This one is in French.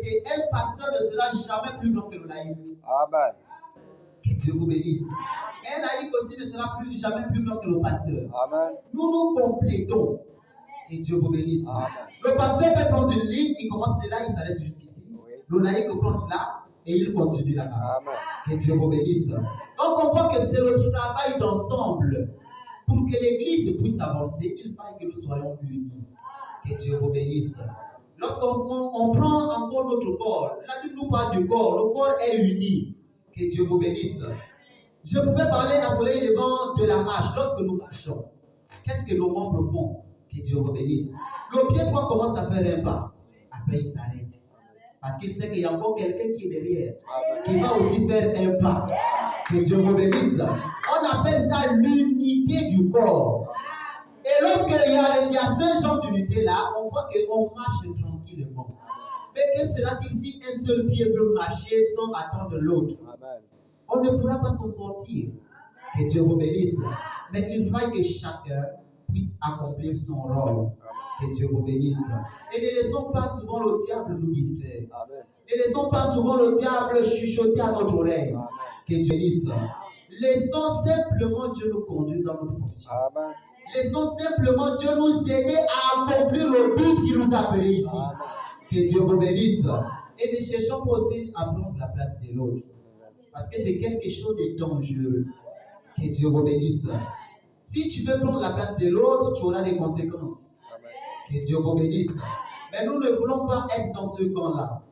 qu'un pasteur ne sera jamais plus grand que le laïc. Amen. Que Dieu vous bénisse. Un laïc aussi ne sera jamais plus grand que le pasteur. Amen. Nous nous complétons. Que Dieu vous bénisse. Amen. Le pasteur peut prendre une ligne, il commence de là, il s'arrête jusqu'ici. Oui. Le laïc peut prendre là et il continue là-bas. Amen. Que Dieu vous bénisse. Donc on voit que c'est le travail d'ensemble. Pour que l'Église puisse avancer, il faut que nous soyons unis. Que Dieu vous bénisse. Lorsqu'on prend encore notre corps, la Bible nous parle du corps, le corps est uni. Que Dieu vous bénisse. Je pouvais parler à soleil levant de la marche. Lorsque nous marchons, qu'est-ce que nos membres font? Que Dieu vous bénisse. Le pied droit commence à faire un pas. Après, il s'arrête. Parce qu'il sait qu'il y a encore quelqu'un qui est derrière, qui va aussi faire un pas. Que Dieu vous bénisse. On appelle ça l'unité du corps. Et lorsqu'il y a ce genre d'unité là, on voit qu'on marche tranquillement. Mais que cela dit, si un seul pied veut marcher sans attendre l'autre, on ne pourra pas s'en sortir. Que Dieu vous bénisse. Mais il faut que chacun puisse accomplir son rôle. Que Dieu vous bénisse. Et ne laissons pas souvent le diable nous distraire. Ne laissons pas souvent le diable chuchoter à notre oreille. Que Dieu bénisse. Laissons simplement Dieu nous conduire dans notre fonction. Laissons simplement Dieu nous aider à accomplir le but qu'il nous a appelé ici. Que Dieu vous bénisse. Et ne cherchons pas aussi à prendre la place de l'autre. Parce que c'est quelque chose de dangereux. Que Dieu vous bénisse. Si tu veux prendre la place de l'autre, tu auras des conséquences. Que Dieu vous bénisse. Mais nous ne voulons pas être dans ce camp-là.